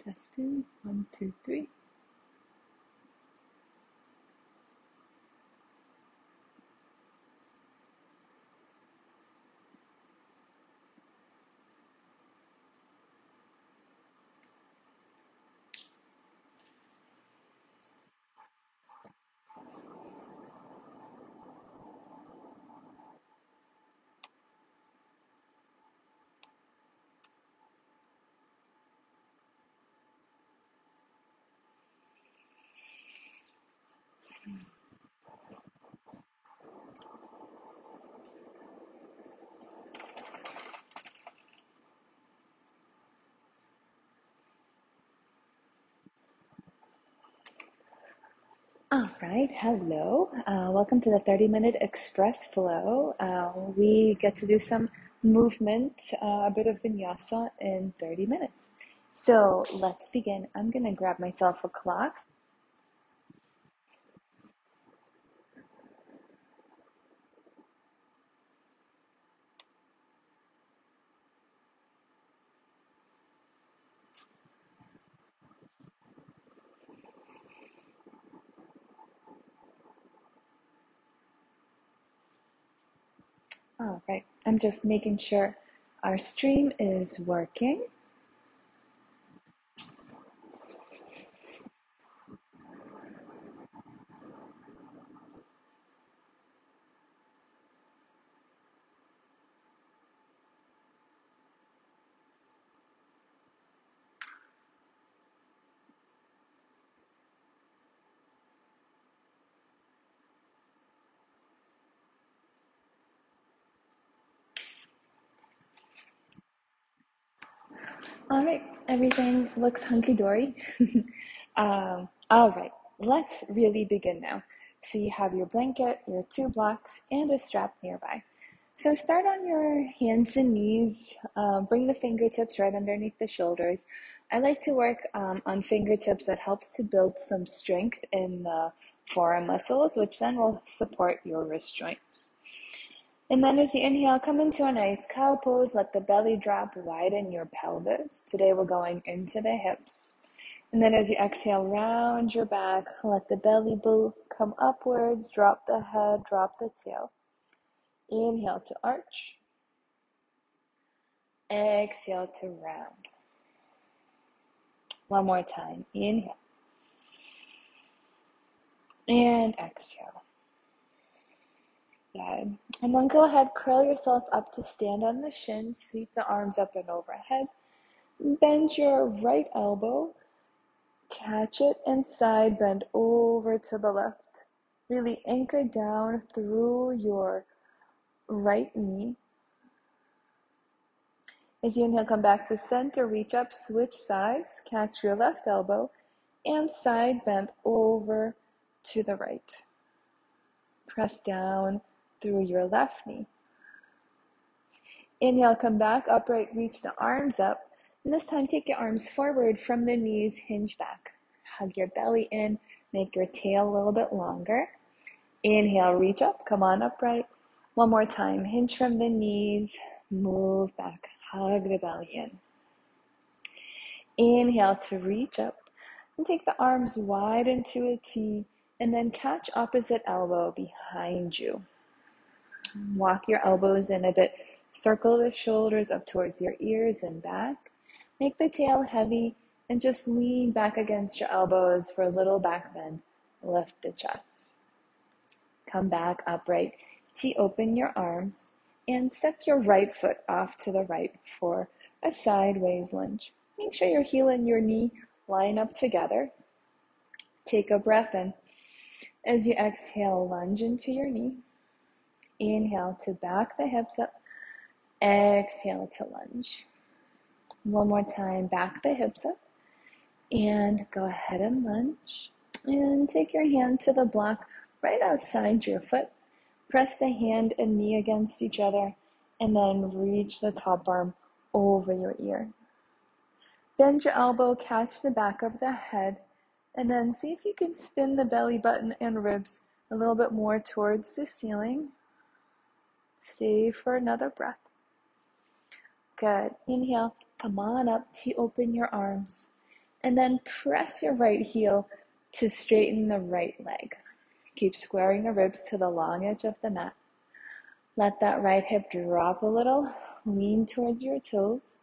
Testing, 1, 2, 3. All right, hello. Welcome to the 30-minute express flow. We get to do some movement, a bit of vinyasa in 30 minutes. So let's begin. I'm going to grab myself a clock. All right, I'm just making sure our stream is working. All right, everything looks hunky-dory. All right, let's really begin now. So you have your blanket, your 2 blocks, and a strap nearby. So start on your hands and knees. Bring the fingertips right underneath the shoulders. I like to work on fingertips. That helps to build some strength in the forearm muscles, which then will support your wrist joints. And then as you inhale, come into a nice cow pose. Let the belly drop, widen your pelvis. Today we're going into the hips. And then as you exhale, round your back. Let the belly come upwards. Drop the head, drop the tail. Inhale to arch. Exhale to round. One more time. Inhale. And exhale. Good. And then go ahead, curl yourself up to stand on the shin. Sweep the arms up and overhead. Bend your right elbow. Catch it and side bend over to the left. Really anchor down through your right knee. As you inhale, come back to center, reach up, switch sides, catch your left elbow, and side bend over to the right. Press down through your left knee. Inhale, come back, upright, reach the arms up. And this time, take your arms forward from the knees, hinge back. Hug your belly in, make your tail a little bit longer. Inhale, reach up, come on upright. One more time, hinge from the knees, move back, hug the belly in. Inhale to reach up and take the arms wide into a T and then catch opposite elbow behind you. Walk your elbows in a bit. Circle the shoulders up towards your ears and back. Make the tail heavy and just lean back against your elbows for a little back bend. Lift the chest. Come back upright. Tee open your arms and step your right foot off to the right for a sideways lunge. Make sure your heel and your knee line up together. Take a breath in. As you exhale, lunge into your knee. Inhale to back the hips up. Exhale to lunge. One more time, back the hips up. And go ahead and lunge. And take your hand to the block right outside your foot. Press the hand and knee against each other. And then reach the top arm over your ear. Bend your elbow, catch the back of the head. And then see if you can spin the belly button and ribs a little bit more towards the ceiling. Stay for another breath. Good. Inhale, come on up, tee open your arms. And then press your right heel to straighten the right leg. Keep squaring the ribs to the long edge of the mat. Let that right hip drop a little. Lean towards your toes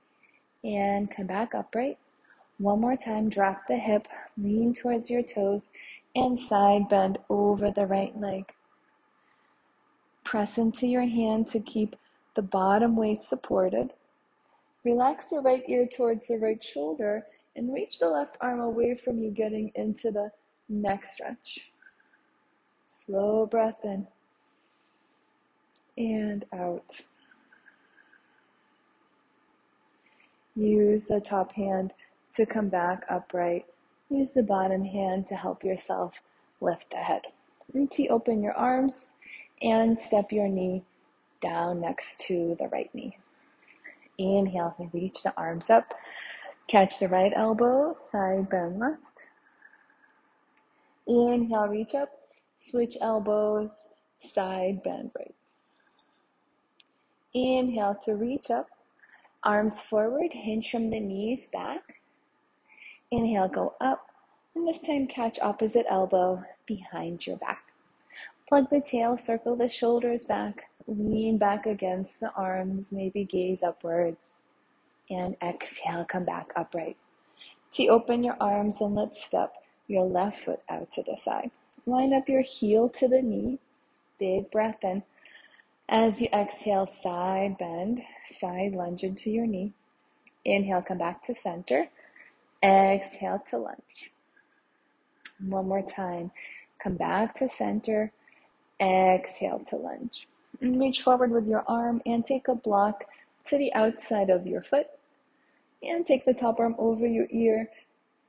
and come back upright. One more time, drop the hip, lean towards your toes, and side bend over the right leg. Press into your hand to keep the bottom waist supported. Relax your right ear towards the right shoulder and reach the left arm away from you, getting into the neck stretch. Slow breath in and out. Use the top hand to come back upright. Use the bottom hand to help yourself lift the head. Open your arms and step your knee down next to the right knee. Inhale, reach the arms up. Catch the right elbow, side bend left. Inhale, reach up. Switch elbows, side bend right. Inhale to reach up. Arms forward, hinge from the knees back. Inhale, go up. And this time catch opposite elbow behind your back. Plug the tail, circle the shoulders back, lean back against the arms, maybe gaze upwards. And exhale, come back upright. Open your arms and let's step your left foot out to the side. Line up your heel to the knee. Big breath in. As you exhale, side bend, side lunge into your knee. Inhale, come back to center. Exhale to lunge. One more time. Come back to center. Exhale to lunge. And reach forward with your arm and take a block to the outside of your foot. And take the top arm over your ear.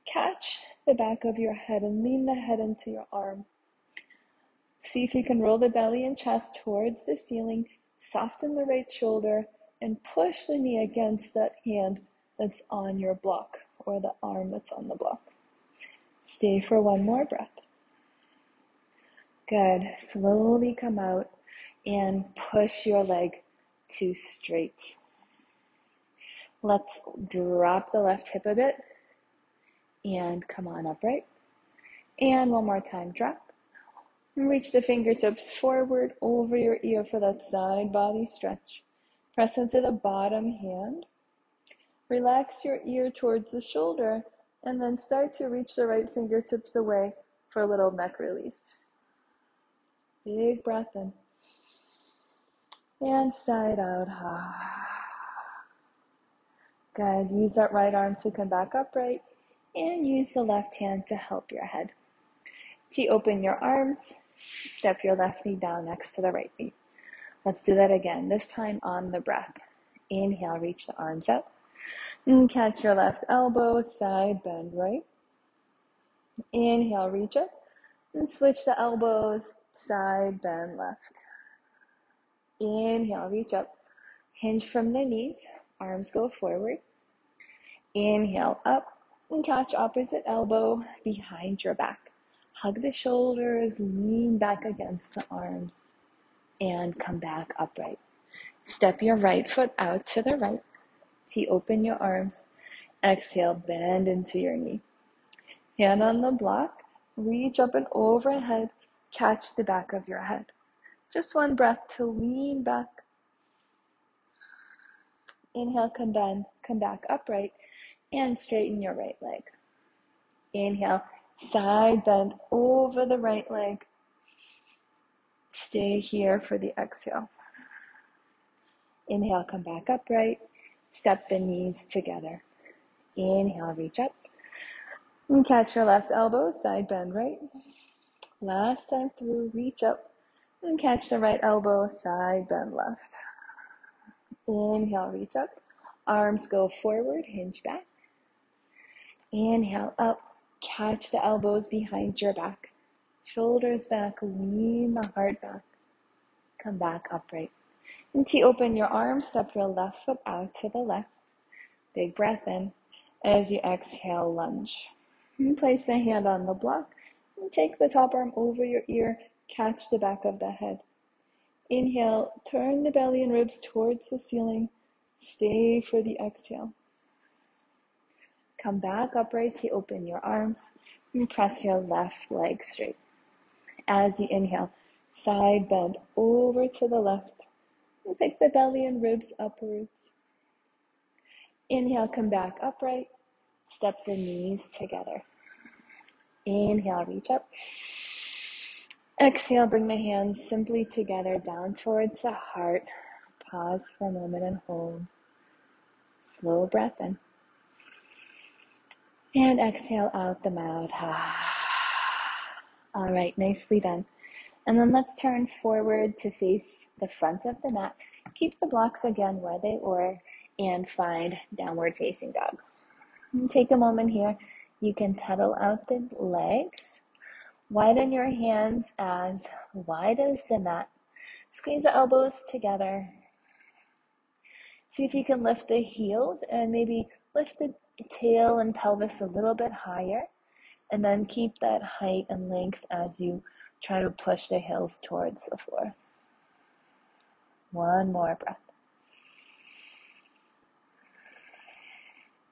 Catch the back of your head and lean the head into your arm. See if you can roll the belly and chest towards the ceiling. Soften the right shoulder and push the knee against that hand that's on your block or the arm that's on the block. Stay for one more breath. Good. Slowly come out and push your leg to straight. Let's drop the left hip a bit and come on upright. And one more time, drop. Reach the fingertips forward over your ear for that side body stretch. Press into the bottom hand. Relax your ear towards the shoulder and then start to reach the right fingertips away for a little neck release. Big breath in. And side out. Good. Use that right arm to come back upright and use the left hand to help your head. Open your arms. Step your left knee down next to the right knee. Let's do that again, this time on the breath. Inhale, reach the arms up. And catch your left elbow, side bend right. Inhale, reach up. And switch the elbows, side bend left. Inhale, reach up. Hinge from the knees, arms go forward. Inhale, up. And catch opposite elbow behind your back. Hug the shoulders, lean back against the arms, and come back upright. Step your right foot out to the right. Open your arms. Exhale, bend into your knee. Hand on the block, reach up and overhead, catch the back of your head. Just one breath to lean back. Inhale, come back upright, and straighten your right leg. Inhale, side bend over the right leg. Stay here for the exhale. Inhale, come back upright. Step the knees together. Inhale, reach up. And catch your left elbow, side bend right. Last time through, reach up. And catch the right elbow, side bend left. Inhale, reach up. Arms go forward, hinge back. Inhale, up. Catch the elbows behind your back. Shoulders back, lean the heart back. Come back upright. And open your arms, step your left foot out to the left. Big breath in. As you exhale, lunge. And place the hand on the block. And take the top arm over your ear. Catch the back of the head. Inhale, turn the belly and ribs towards the ceiling. Stay for the exhale. Come back upright to open your arms and press your left leg straight. As you inhale, side bend over to the left and pick the belly and ribs upwards. Inhale, come back upright. Step the knees together. Inhale, reach up. Exhale, bring the hands simply together down towards the heart. Pause for a moment and hold. Slow breath in. And exhale out the mouth. All right, nicely done. And then let's turn forward to face the front of the mat. Keep the blocks again where they were and find downward facing dog. And take a moment here. You can pedal out the legs. Widen your hands as wide as the mat. Squeeze the elbows together. See if you can lift the heels and maybe lift the tail and pelvis a little bit higher. And then keep that height and length as you try to push the heels towards the floor. One more breath.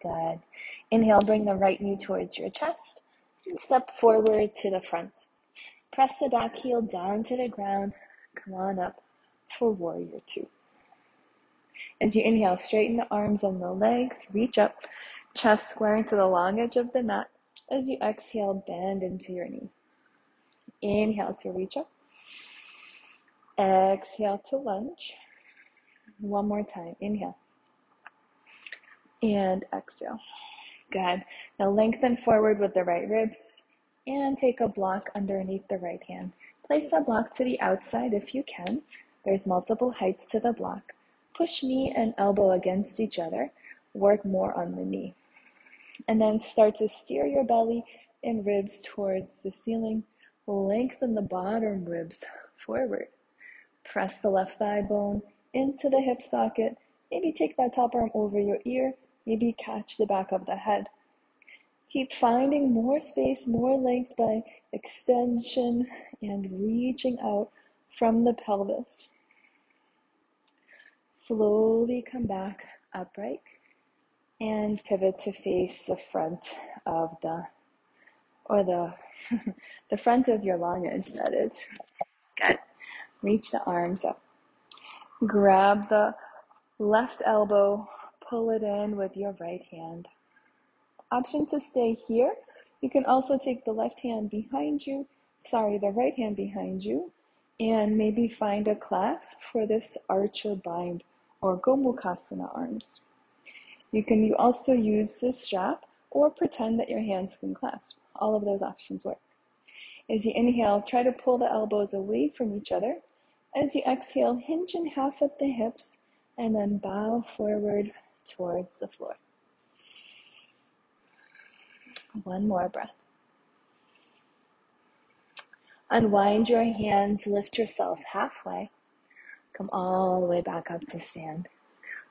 Good. Inhale, bring the right knee towards your chest and step forward to the front. Press the back heel down to the ground. Come on up for warrior two. As you inhale, straighten the arms and the legs, reach up, chest squaring to the long edge of the mat. As you exhale, bend into your knee. Inhale to reach up. Exhale to lunge. One more time. Inhale. And exhale. Good. Now lengthen forward with the right ribs and take a block underneath the right hand. Place that block to the outside if you can. There's multiple heights to the block. Push knee and elbow against each other. Work more on the knee. And then start to steer your belly and ribs towards the ceiling. Lengthen the bottom ribs forward. Press the left thigh bone into the hip socket. Maybe take that top arm over your ear. Maybe catch the back of the head. Keep finding more space, more length by extension and reaching out from the pelvis. Slowly come back upright and pivot to face the front of the front of your long edge, that is. Good. Reach the arms up. Grab the left elbow, pull it in with your right hand. Option to stay here. You can also take the right hand behind you, and maybe find a clasp for this archer bind or Gomukhasana arms. You can also use this strap or pretend that your hands can clasp. All of those options work. As you inhale, try to pull the elbows away from each other. As you exhale, hinge in half at the hips and then bow forward towards the floor. One more breath. Unwind your hands, lift yourself halfway. Come all the way back up to stand.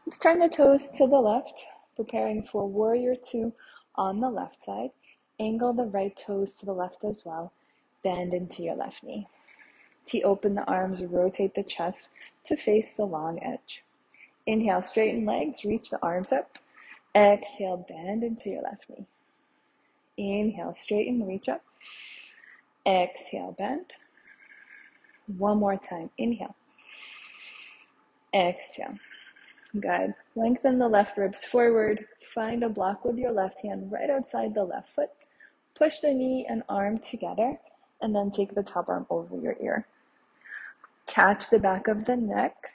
Let's turn the toes to the left, preparing for warrior two on the left side. Angle the right toes to the left as well. Bend into your left knee. To open the arms, rotate the chest to face the long edge. Inhale, straighten legs, reach the arms up. Exhale, bend into your left knee. Inhale, straighten, reach up. Exhale, bend. One more time. Inhale. Exhale. Good. Lengthen the left ribs forward. Find a block with your left hand right outside the left foot. Push the knee and arm together, and then take the top arm over your ear. Catch the back of the neck,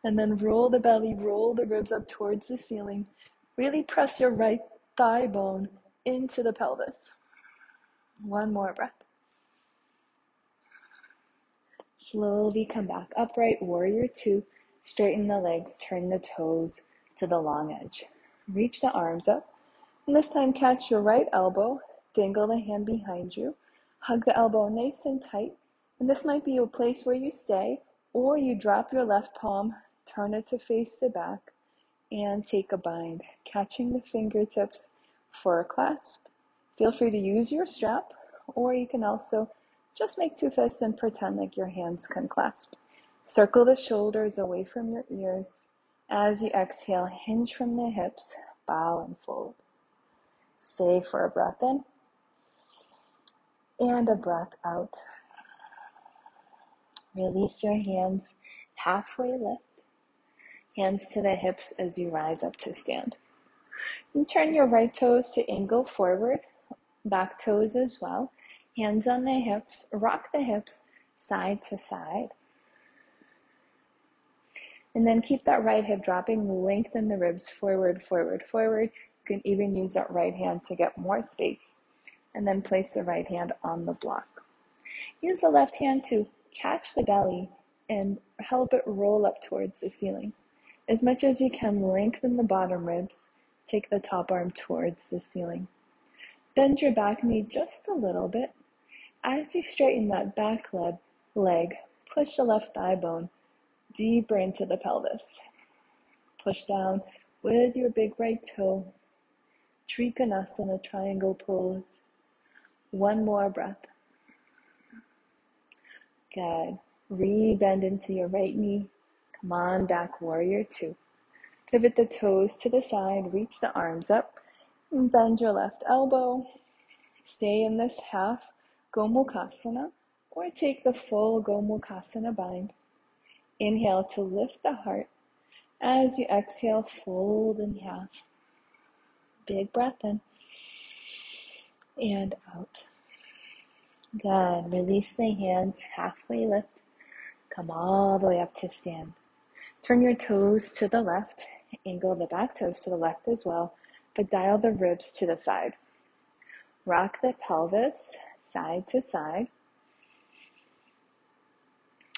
and then roll the belly, roll the ribs up towards the ceiling. Really press your right thigh bone into the pelvis. One more breath. Slowly come back upright, warrior two. Straighten the legs, turn the toes to the long edge. Reach the arms up, and this time catch your right elbow, dangle the hand behind you, hug the elbow nice and tight, and this might be a place where you stay, or you drop your left palm, turn it to face the back, and take a bind, catching the fingertips for a clasp. Feel free to use your strap, or you can also just make two fists and pretend like your hands can clasp. Circle the shoulders away from your ears. As you exhale, hinge from the hips, bow and fold. Stay for a breath in and a breath out. Release your hands, halfway lift. Hands to the hips as you rise up to stand. And turn your right toes to angle forward, back toes as well. Hands on the hips, rock the hips side to side. And then keep that right hip dropping, lengthen the ribs forward, forward, forward. You can even use that right hand to get more space. And then place the right hand on the block. Use the left hand to catch the belly and help it roll up towards the ceiling. As much as you can, lengthen the bottom ribs. Take the top arm towards the ceiling. Bend your back knee just a little bit. As you straighten that back leg, push the left thigh bone deeper into the pelvis. Push down with your big right toe. Trikonasana, triangle pose. One more breath. Good. Re-bend into your right knee. Come on back, warrior two. Pivot the toes to the side, reach the arms up, and bend your left elbow. Stay in this half Gomukhasana, or take the full Gomukhasana bind. Inhale to lift the heart. As you exhale, fold in half. Big breath in and out. Good. Release the hands, halfway lift. Come all the way up to stand. Turn your toes to the left. Angle the back toes to the left as well, but dial the ribs to the side. Rock the pelvis side to side.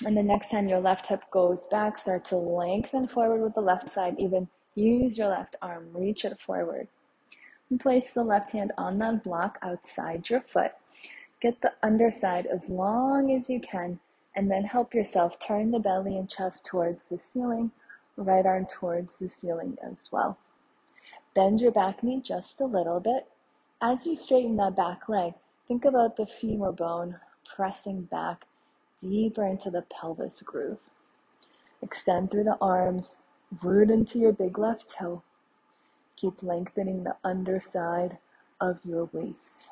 And the next time your left hip goes back, start to lengthen forward with the left side. Even use your left arm, reach it forward. And place the left hand on that block outside your foot. Get the underside as long as you can, and then help yourself turn the belly and chest towards the ceiling. Right arm towards the ceiling as well. Bend your back knee just a little bit. As you straighten that back leg, think about the femur bone pressing back deeper into the pelvis groove. Extend through the arms, root into your big left toe. Keep lengthening the underside of your waist.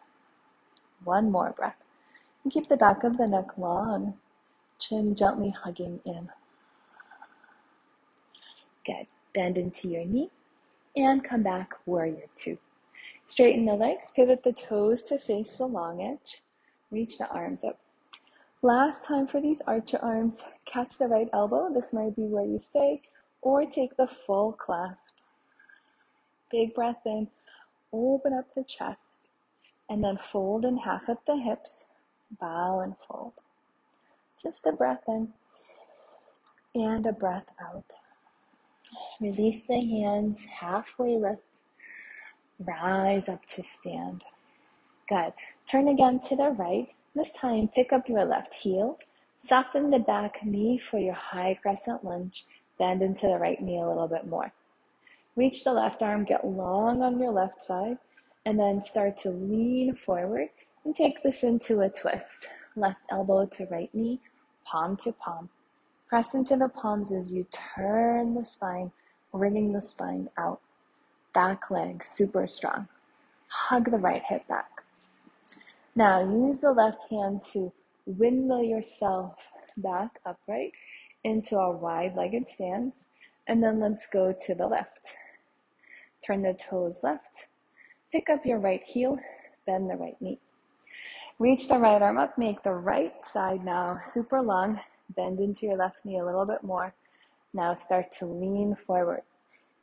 One more breath. And keep the back of the neck long, chin gently hugging in. Good. Bend into your knee and come back, warrior two. Straighten the legs, pivot the toes to face the long edge. Reach the arms up. Last time for these arch your arms, catch the right elbow. This might be where you stay, or take the full clasp. Big breath in, open up the chest, and then fold in half at the hips, bow and fold. Just a breath in and a breath out. Release the hands, halfway lift, rise up to stand. Good. Turn again to the right. This time, pick up your left heel, soften the back knee for your high crescent lunge, bend into the right knee a little bit more. Reach the left arm, get long on your left side, and then start to lean forward and take this into a twist. Left elbow to right knee, palm to palm. Press into the palms as you turn the spine, wringing the spine out. Back leg super strong. Hug the right hip back. Now use the left hand to windmill yourself back upright into a wide-legged stance, and then let's go to the left. Turn the toes left. Pick up your right heel, bend the right knee. Reach the right arm up, make the right side now super long. Bend into your left knee a little bit more. Now start to lean forward.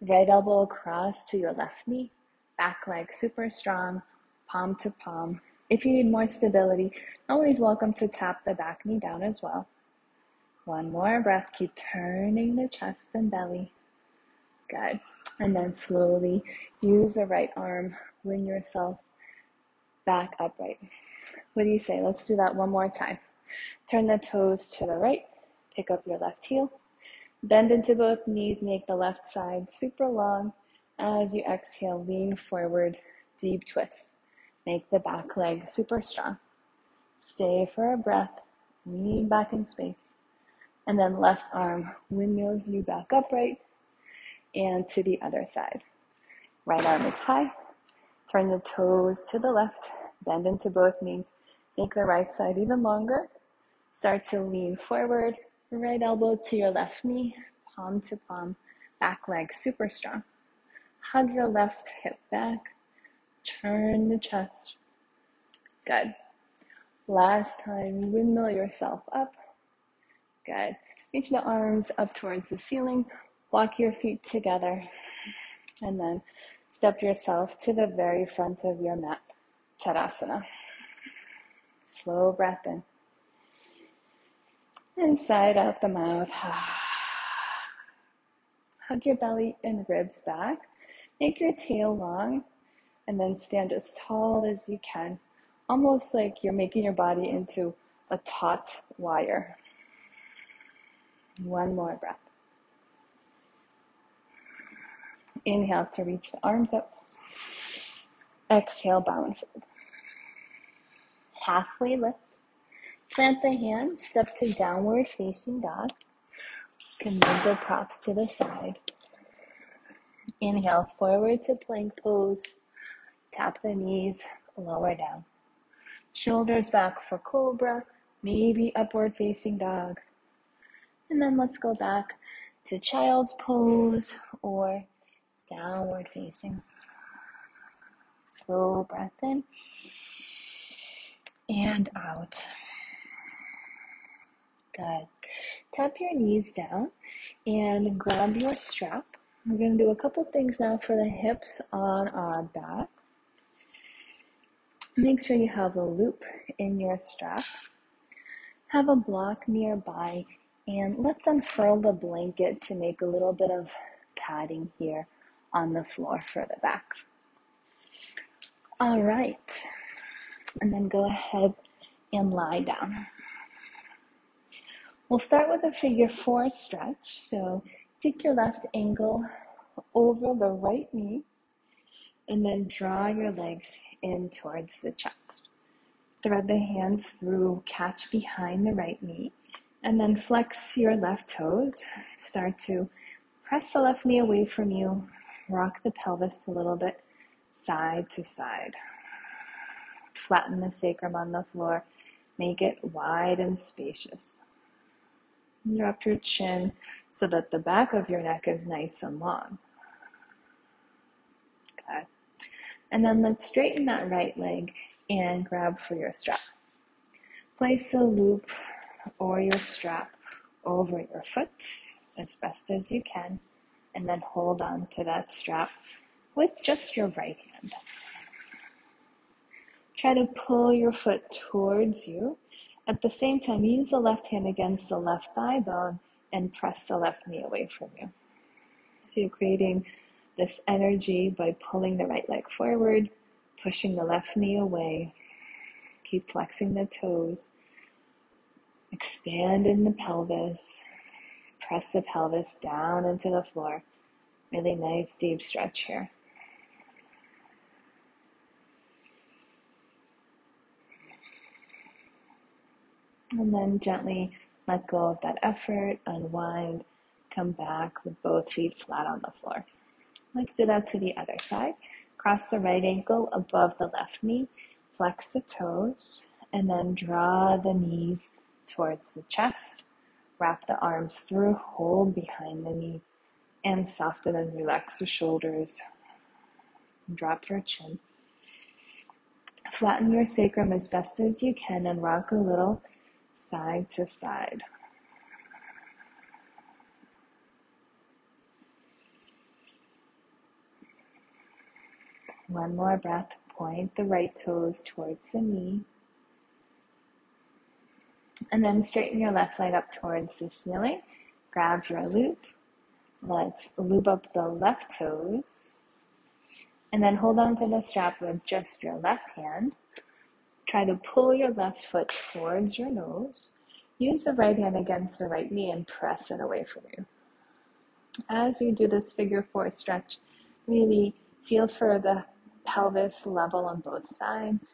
Right elbow across to your left knee. Back leg super strong, palm to palm. If you need more stability, always welcome to tap the back knee down as well. One more breath. Keep turning the chest and belly. Good. And then slowly use the right arm. Wing yourself back upright. What do you say? Let's do that one more time. Turn the toes to the right. Pick up your left heel. Bend into both knees. Make the left side super long. As you exhale, lean forward. Deep twist. Make the back leg super strong. Stay for a breath. Lean back in space. And then left arm windmills you back upright and to the other side. Right arm is high. Turn the toes to the left, bend into both knees. Make the right side even longer. Start to lean forward, right elbow to your left knee, palm to palm, back leg super strong. Hug your left hip back, turn the chest. Good. Last time, windmill yourself up. Good. Reach the arms up towards the ceiling, walk your feet together, and then step yourself to the very front of your mat, Tadasana. Slow breath in. Inside out the mouth. Hug your belly and ribs back. Make your tail long, and then stand as tall as you can, almost like you're making your body into a taut wire. One more breath. Inhale to reach the arms up. Exhale, bow and fold. Halfway lift. Plant the hands, step to downward facing dog. You can move the props to the side. Inhale, forward to plank pose. Tap the knees, lower down. Shoulders back for cobra, maybe upward facing dog. And then let's go back to child's pose or downward facing. Slow breath in and out. Good. Tap your knees down and grab your strap. We're going to do a couple things now for the hips on our back. Make sure you have a loop in your strap. Have a block nearby, and let's unfurl the blanket to make a little bit of padding here on the floor for the back. All right, and then go ahead and lie down. We'll start with a figure 4 stretch. So take your left ankle over the right knee and then draw your legs in towards the chest. Thread the hands through, catch behind the right knee, and then flex your left toes. Start to press the left knee away from you, rock the pelvis a little bit, side to side. Flatten the sacrum on the floor, make it wide and spacious. Drop your chin so that the back of your neck is nice and long. Okay. And then let's straighten that right leg and grab for your strap. Place a loop or your strap over your foot as best as you can, and then hold on to that strap with just your right hand. Try to pull your foot towards you. At the same time, use the left hand against the left thigh bone and press the left knee away from you. So you're creating this energy by pulling the right leg forward, pushing the left knee away. Keep flexing the toes. Expand in the pelvis. Press the pelvis down into the floor. Really nice deep stretch here. And then gently let go of that effort, unwind, come back with both feet flat on the floor. Let's do that to the other side. Cross the right ankle above the left knee, flex the toes, and then draw the knees towards the chest. Wrap the arms through, hold behind the knee, and soften and relax the shoulders. Drop your chin. Flatten your sacrum as best as you can and rock a little side to side. One more breath. Point the right toes towards the knee. And then straighten your left leg up towards the ceiling. Grab your loop. Let's loop up the left toes. And then hold on to the strap with just your left hand. Try to pull your left foot towards your nose. Use the right hand against the right knee and press it away from you. As you do this figure 4 stretch, really feel for the pelvis level on both sides.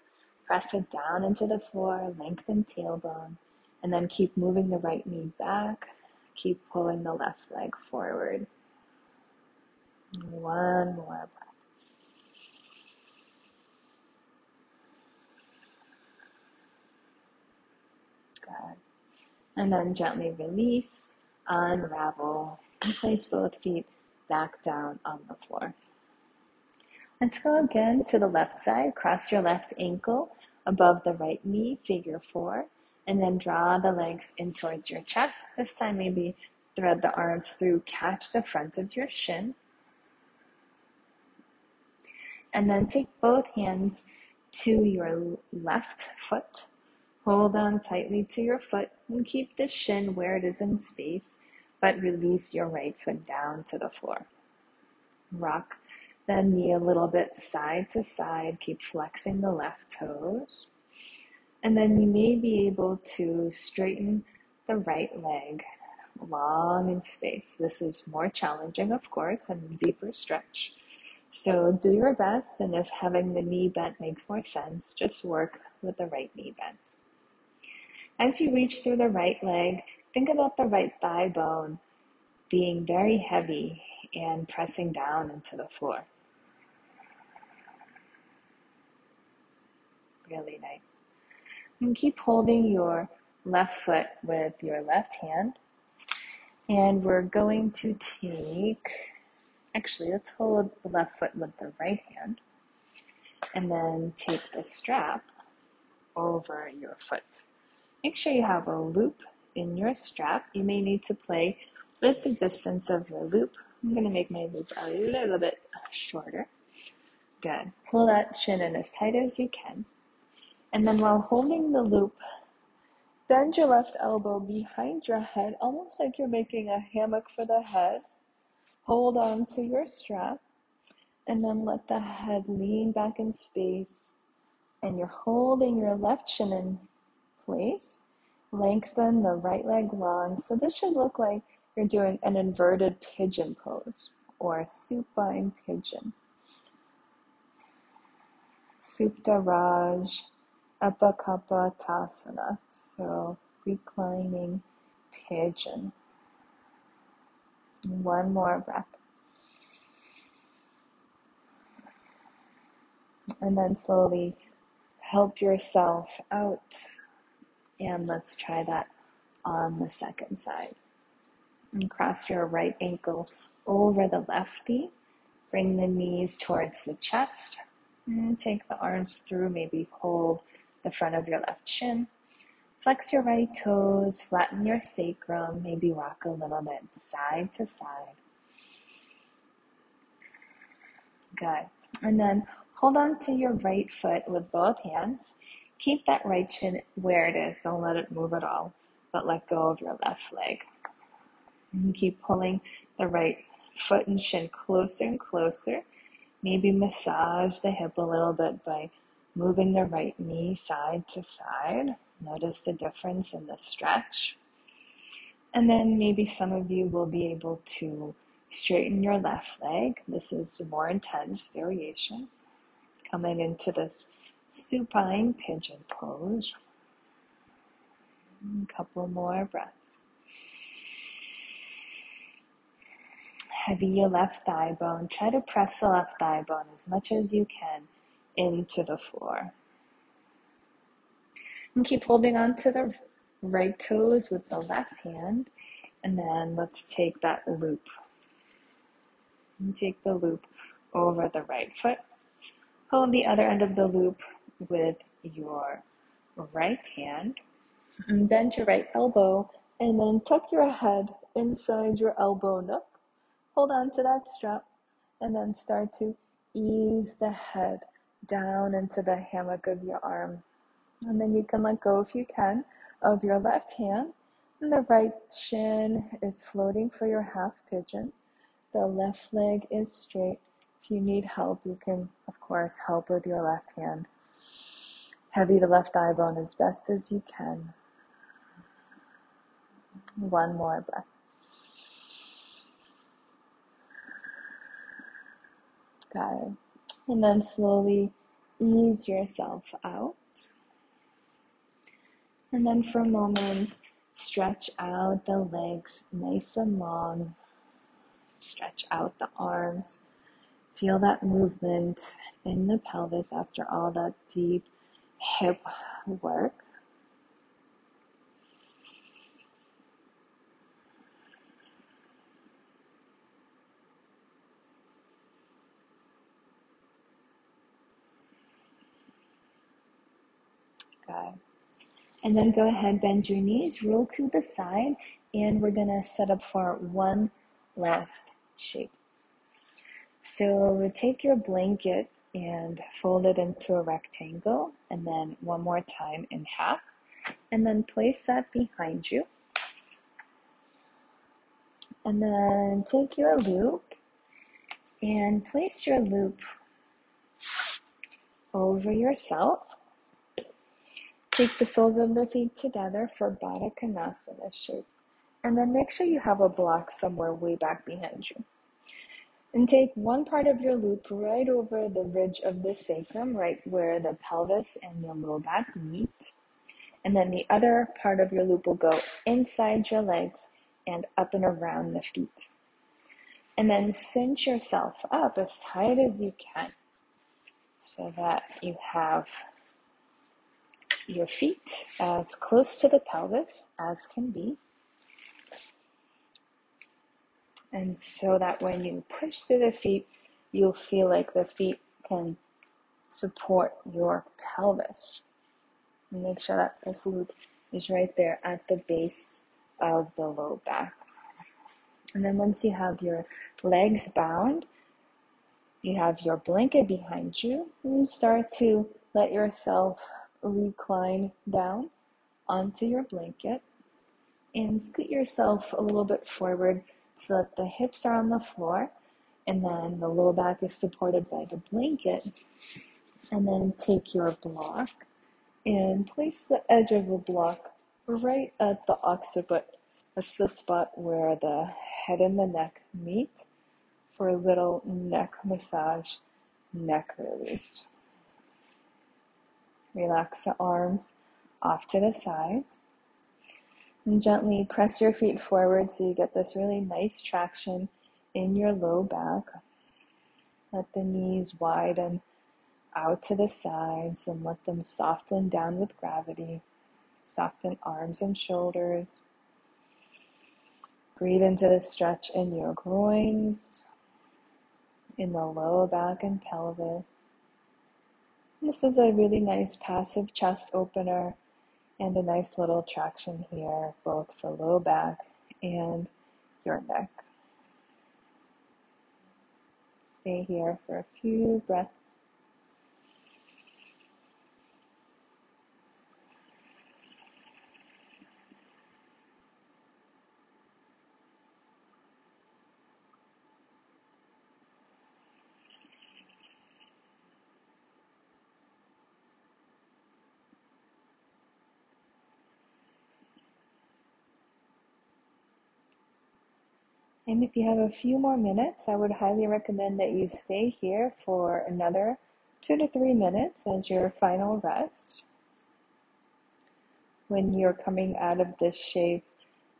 Press it down into the floor, lengthen tailbone, and then keep moving the right knee back. Keep pulling the left leg forward. One more breath. And then gently release, unravel, and place both feet back down on the floor. Let's go again to the left side. Cross your left ankle above the right knee, figure four, and then draw the legs in towards your chest. This time maybe thread the arms through, catch the front of your shin, and then take both hands to your left foot. Hold on tightly to your foot and keep the shin where it is in space, but release your right foot down to the floor. Rock the knee a little bit side to side. Keep flexing the left toes. And then you may be able to straighten the right leg long in space. This is more challenging, of course, and a deeper stretch. So do your best, and if having the knee bent makes more sense, just work with the right knee bent. As you reach through the right leg, think about the right thigh bone being very heavy and pressing down into the floor. Really nice. And keep holding your left foot with your left hand. And we're going to let's hold the left foot with the right hand. And then take the strap over your foot. Make sure you have a loop in your strap. You may need to play with the distance of your loop. I'm going to make my loop a little bit shorter. Good. Pull that shin in as tight as you can. And then while holding the loop, bend your left elbow behind your head, almost like you're making a hammock for the head. Hold on to your strap, and then let the head lean back in space. And you're holding your left shin in place. Lengthen the right leg long. So this should look like you're doing an inverted pigeon pose or a supine pigeon. Supta Raj, Epakapatasana. So reclining pigeon. One more breath. And then slowly help yourself out. And let's try that on the second side. And cross your right ankle over the left knee. Bring the knees towards the chest. And take the arms through. Maybe hold the front of your left shin. Flex your right toes. Flatten your sacrum. Maybe rock a little bit side to side. Good. And then hold on to your right foot with both hands. Keep that right shin where it is. Don't let it move at all, but let go of your left leg. And keep pulling the right foot and shin closer and closer. Maybe massage the hip a little bit by moving the right knee side to side. Notice the difference in the stretch. And then maybe some of you will be able to straighten your left leg. This is a more intense variation. Coming into this supine pigeon pose. A couple more breaths. Heavy your left thigh bone. Try to press the left thigh bone as much as you can into the floor. And keep holding on to the right toes with the left hand. And then let's take that loop. And take the loop over the right foot. Hold the other end of the loop with your right hand. And bend your right elbow and then tuck your head inside your elbow nook. Hold on to that strap and then start to ease the head down into the hammock of your arm. And then you can let go, if you can, of your left hand. And the right shin is floating for your half pigeon. The left leg is straight. If you need help, you can, of course, help with your left hand. Heavy the left thigh bone as best as you can. One more breath. Got it. And then slowly ease yourself out. And then for a moment, stretch out the legs nice and long. Stretch out the arms. Feel that movement in the pelvis after all that deep hip work. Good. And then go ahead, bend your knees, roll to the side, and we're gonna set up for one last shape. So take your blanket and fold it into a rectangle, and then one more time in half, and then place that behind you. And then take your loop and place your loop over yourself. Take the soles of the feet together for Baddha Konasana shape. And then make sure you have a block somewhere way back behind you. And take one part of your loop right over the ridge of the sacrum, right where the pelvis and your low back meet. And then the other part of your loop will go inside your legs and up and around the feet. And then cinch yourself up as tight as you can so that you have your feet as close to the pelvis as can be. And so that when you push through the feet, you'll feel like the feet can support your pelvis. And make sure that this loop is right there at the base of the low back. And then once you have your legs bound, you have your blanket behind you, and you start to let yourself recline down onto your blanket and scoot yourself a little bit forward so that the hips are on the floor and then the low back is supported by the blanket. And then take your block and place the edge of the block right at the occiput. That's the spot where the head and the neck meet for a little neck massage, neck release. Relax the arms off to the sides. And gently press your feet forward so you get this really nice traction in your low back. Let the knees widen out to the sides and let them soften down with gravity. Soften arms and shoulders. Breathe into the stretch in your groins, in the low back and pelvis. This is a really nice passive chest opener and a nice little traction here, both for low back and your neck. Stay here for a few breaths. And if you have a few more minutes, I would highly recommend that you stay here for another 2 to 3 minutes as your final rest. When you're coming out of this shape,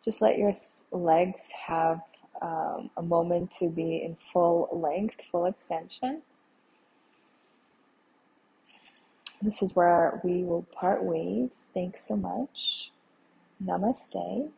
just let your legs have a moment to be in full length, full extension. This is where we will part ways. Thanks so much. Namaste.